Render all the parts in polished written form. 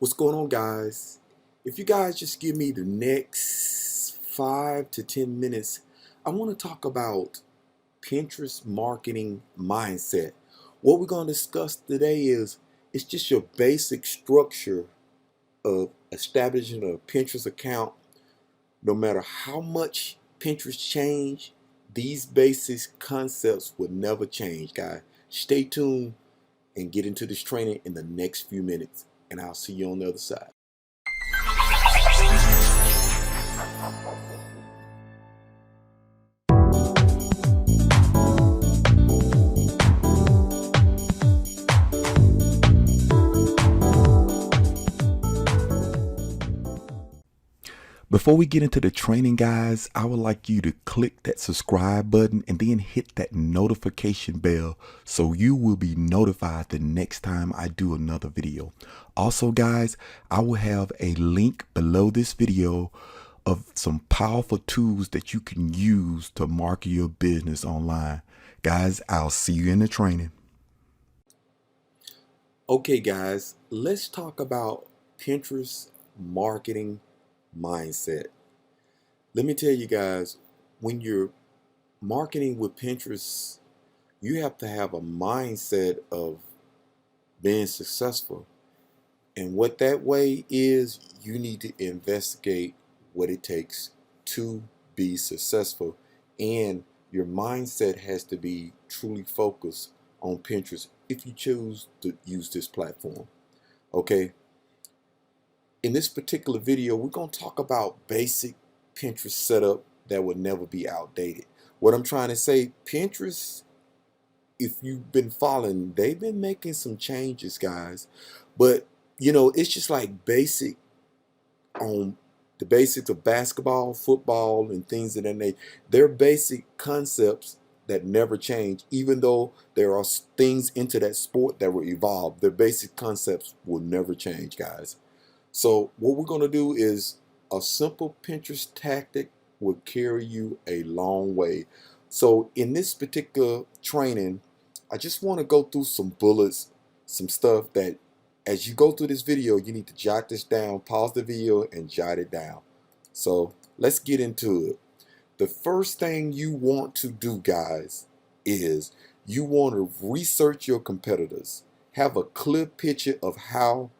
What's going on, guys? If you guys just give me the next 5 to 10 minutes, I want to talk about Pinterest marketing mindset. What we're going to discuss today is it's just your basic structure of establishing a Pinterest account. No matter how much Pinterest change, these basic concepts will never change, guys. Stay tuned and get into this training in the next few minutes, and I'll see you on the other side. Before we get into the training, guys, I would like you to click that subscribe button and then hit that notification bell so you will be notified the next time I do another video. Also, guys, I will have a link below this video of some powerful tools that you can use to market your business online. Guys, I'll see you in the training. Okay, guys, let's talk about Pinterest marketing mindset. Let me tell you guys, when you're marketing with Pinterest, you have to have a mindset of being successful. And what that way is, you need to investigate what it takes to be successful. And your mindset has to be truly focused on Pinterest if you choose to use this platform. Okay. In this particular video, we're going to talk about basic Pinterest setup that will never be outdated. What I'm trying to say, Pinterest, if you've been following, they've been making some changes, guys. But, it's just like basic on the basics of basketball, football, and things of that nature. They're basic concepts that never change, even though there are things into that sport that will evolve. Their basic concepts will never change, guys. So what we're going to do is a simple Pinterest tactic will carry you a long way. So in this particular training, I just want to go through some bullets, some stuff that as you go through this video, you need to jot this down, pause the video and jot it down. So let's get into it. The first thing you want to do, guys, is you want to research your competitors. Have a clear picture of how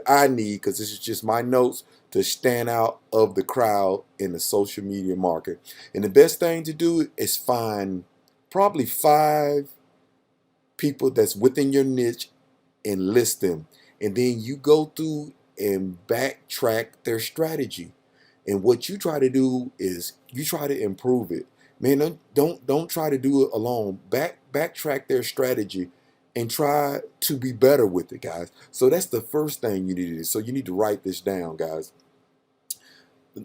I need because this is just my notes to stand out of the crowd in the social media market. And the best thing to do is find probably 5 people that's within your niche and list them. And then you go through and backtrack their strategy. And what you try to do is you try to improve it. Man, don't try to do it alone. Backtrack their strategy and try to be better with it, guys. So that's the first thing you need to do. So you need to write this down, guys.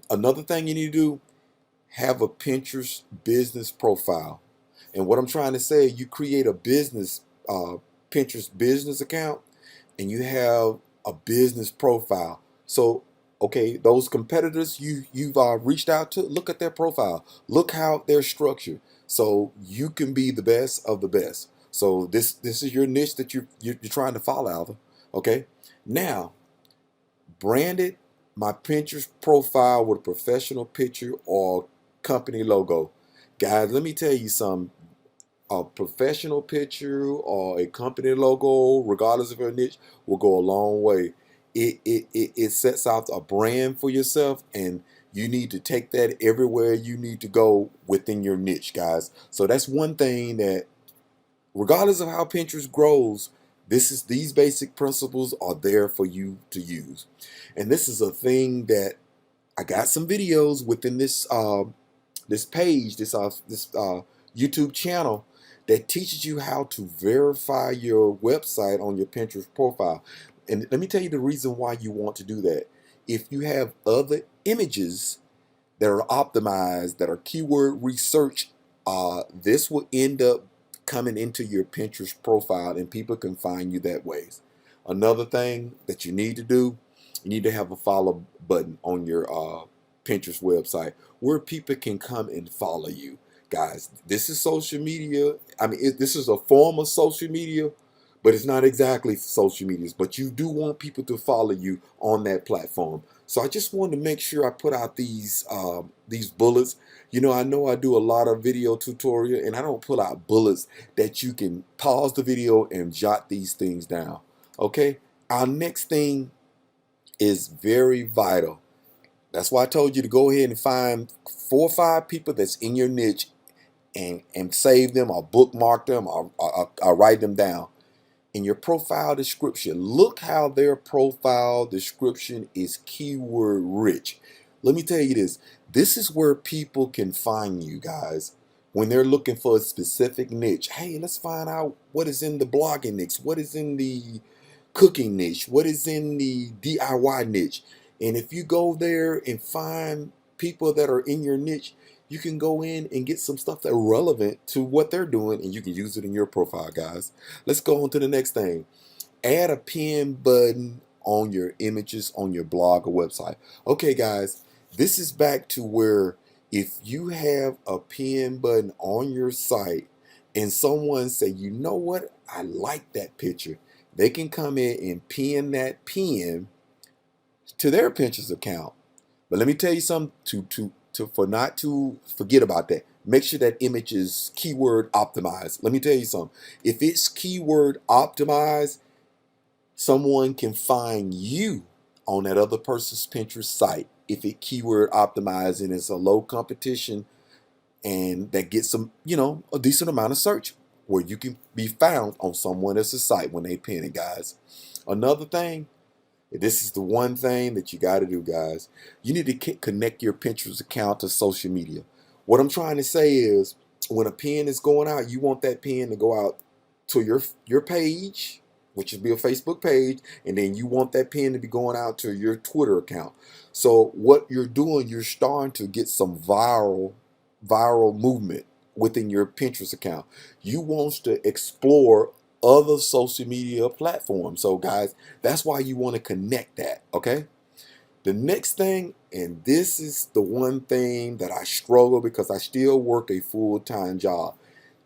Another thing you need to do, have a Pinterest business profile. And what I'm trying to say, you create a business Pinterest business account and you have a business profile. So okay, those competitors you've reached out to, look at their profile, look how they're structured, so you can be the best of the best. So this is your niche that you're trying to follow, Alva. Okay, now branded my Pinterest profile with a professional picture or company logo. Guys, let me tell you something. A professional picture or a company logo, regardless of your niche, will go a long way. It sets out a brand for yourself, and you need to take that everywhere you need to go within your niche, guys. So that's one thing that, regardless of how Pinterest grows, these basic principles are there for you to use. And this is a thing that I got some videos within this this page, this YouTube channel that teaches you how to verify your website on your Pinterest profile. And let me tell you the reason why you want to do that. If you have other images that are optimized, that are keyword research, this will end up coming into your Pinterest profile and people can find you that way. Another thing that you need to do, you need to have a follow button on your Pinterest website where people can come and follow you. Guys, this is social media. I mean, this is a form of social media, but it's not exactly social medias. But you do want people to follow you on that platform. So I just wanted to make sure I put out these bullets. I know I do a lot of video tutorial, and I don't pull out bullets that you can pause the video and jot these things down. Okay, our next thing is very vital. That's why I told you to go ahead and find 4 or 5 people that's in your niche and save them or bookmark them or write them down. In your profile description, look how their profile description is keyword rich. Let me tell you this. This is where people can find you guys when they're looking for a specific niche. Hey, let's find out what is in the blogging niche, what is in the cooking niche, what is in the DIY niche. And if you go there and find people that are in your niche, you can go in and get some stuff that's relevant to what they're doing, and you can use it in your profile, guys. Let's go on to the next thing. Add a pin button on your images on your blog or website. Okay, guys, this is back to where if you have a pin button on your site and someone say, you know what, I like that picture, they can come in and pin that pin to their Pinterest account. But let me tell you something for not to forget about that. Make sure that image is keyword optimized. Let me tell you something. If it's keyword optimized, someone can find you on that other person's Pinterest site if it keyword optimized and it's a low competition and that gets some, a decent amount of search where you can be found on someone else's site when they pin it, guys. Another thing, this is the one thing that you got to do, guys. You need to connect your Pinterest account to social media. What I'm trying to say is when a pin is going out, you want that pin to go out to your page, which would be a Facebook page, and then you want that pin to be going out to your Twitter account. So what you're doing, you're starting to get some viral movement within your Pinterest account. You want to explore other social media platforms. So guys, that's why you want to connect that, okay? The next thing, and this is the one thing that I struggle because I still work a full-time job.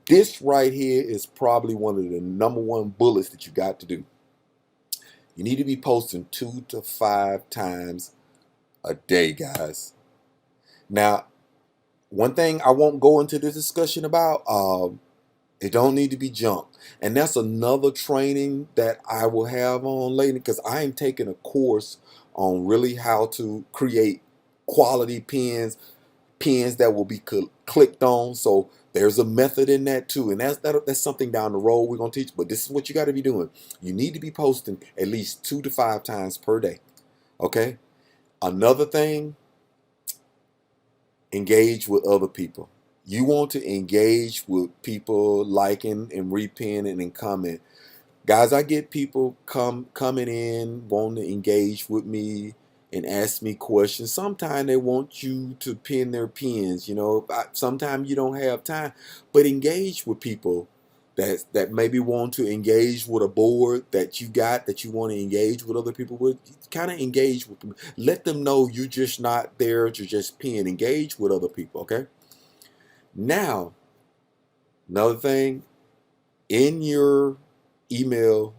This right here is probably one of the #1 bullets that you got to do. You need to be posting 2 to 5 times a day, guys. Now, one thing I won't go into the discussion about, it don't need to be junk. And that's another training that I will have on later because I am taking a course on really how to create quality pins that will be clicked on. So there's a method in that too. And that's something down the road we're going to teach. But this is what you got to be doing. You need to be posting at least 2 to 5 times per day. Okay? Another thing, engage with other people. You want to engage with people liking and repinning and comment. Guys, I get people coming in wanting to engage with me and ask me questions. Sometimes they want you to pin their pins. Sometimes you don't have time, but engage with people that maybe want to engage with a board that you got that you want to engage with other people with. Kind of engage with them. Let them know you're just not there to just pin. Engage with other people, okay? Now, another thing, in your email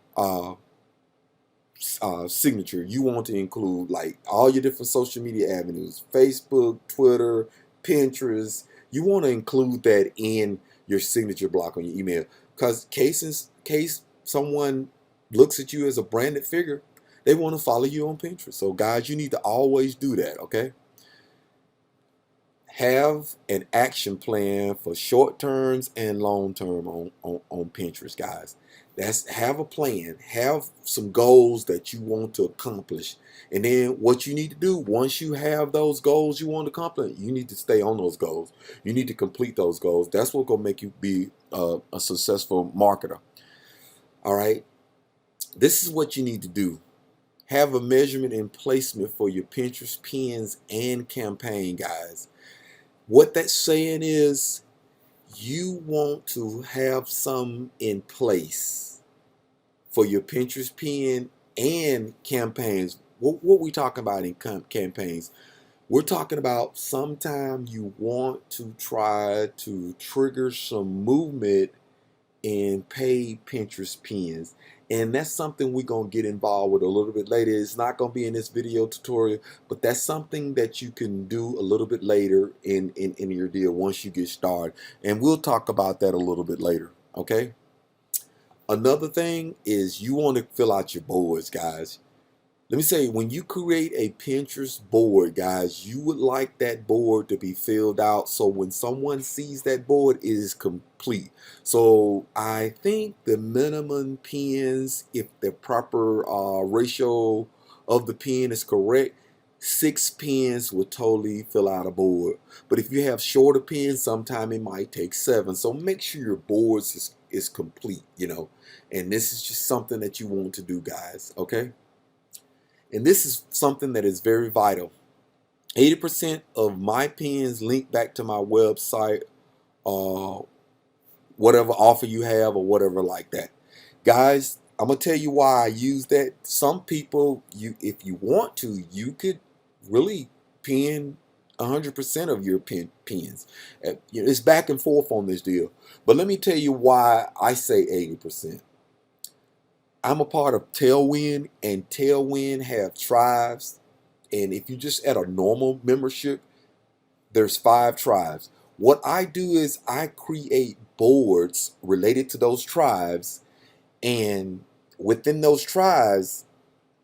signature, you want to include like all your different social media avenues, Facebook, Twitter, Pinterest. You want to include that in your signature block on your email because case someone looks at you as a branded figure, they want to follow you on Pinterest. So guys, you need to always do that, okay? Have an action plan for short terms and long term on Pinterest, guys. Have a plan, have some goals that you want to accomplish. And then what you need to do once you have those goals you want to accomplish, you need to stay on those goals. You need to complete those goals. That's what's gonna make you be a successful marketer. All right. This is what you need to do. Have a measurement and placement for your Pinterest pins and campaign, guys. What that's saying is you want to have some in place for your Pinterest pin and campaigns. What we talking about in campaigns? We're talking about sometime you want to try to trigger some movement in paid Pinterest pins. And that's something we're going to get involved with a little bit later. It's not going to be in this video tutorial, but that's something that you can do a little bit later in your deal once you get started. And we'll talk about that a little bit later, okay? Another thing is you want to fill out your boards, guys. Let me say, when you create a Pinterest board, guys, you would like that board to be filled out so when someone sees that board, it is complete. So I think the minimum pins, if the proper ratio of the pin is correct, 6 pins will totally fill out a board. But if you have shorter pins, sometimes it might take 7. So make sure your boards is complete, you know. And this is just something that you want to do, guys, okay? And this is something that is very vital. 80% of my pins link back to my website, whatever offer you have or whatever like that. Guys, I'm going to tell you why I use that. Some people, if you want to, you could really pin 100% of your pins. It's back and forth on this deal. But let me tell you why I say 80%. I'm a part of Tailwind, and Tailwind have tribes. And if you just add a normal membership, there's 5 tribes. What I do is I create boards related to those tribes, and within those tribes,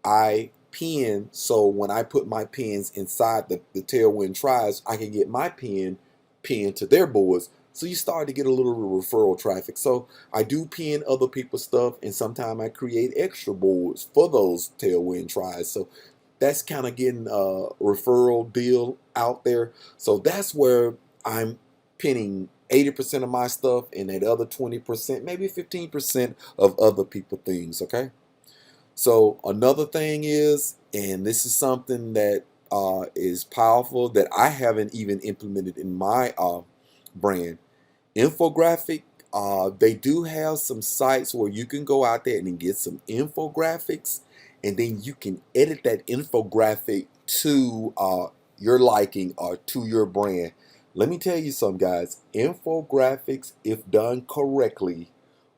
I pin. So when I put my pins inside the Tailwind tribes, I can get my pin pinned to their boards. So you start to get a little referral traffic. So I do pin other people's stuff, and sometimes I create extra boards for those Tailwind tribes. So that's kind of getting a referral deal out there. So that's where I'm pinning 80% of my stuff, and that other 20%, maybe 15% of other people things, okay? So another thing is, and this is something that is powerful that I haven't even implemented in my brand, infographic. They do have some sites where you can go out there and get some infographics, and then you can edit that infographic to your liking or to your brand. Let me tell you something, guys. Infographics, if done correctly,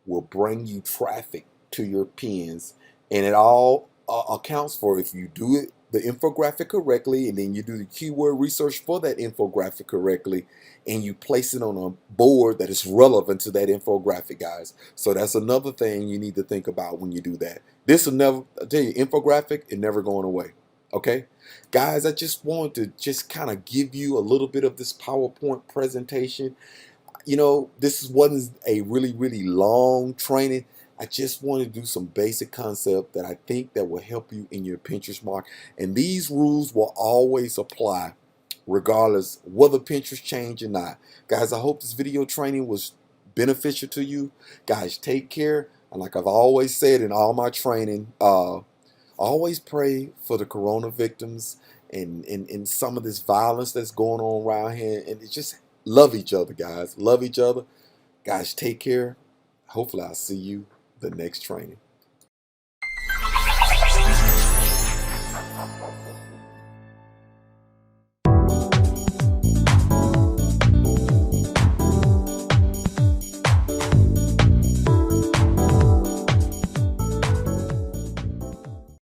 will bring you traffic to your pins, and it all accounts for if you do it the infographic correctly, and then you do the keyword research for that infographic correctly, and you place it on a board that is relevant to that infographic, guys. So that's another thing you need to think about when you do that. This will never, I tell you, infographic is never going away. Okay, guys, I just wanted to just kind of give you a little bit of this PowerPoint presentation. You know, this wasn't a really long training. I just want to do some basic concept that I think that will help you in your Pinterest market. And these rules will always apply regardless whether Pinterest change or not. Guys, I hope this video training was beneficial to you. Guys, take care. And like I've always said in all my training, always pray for the corona victims and some of this violence that's going on around here. And it's just love each other, guys. Love each other. Guys, take care. Hopefully I'll see you the next training.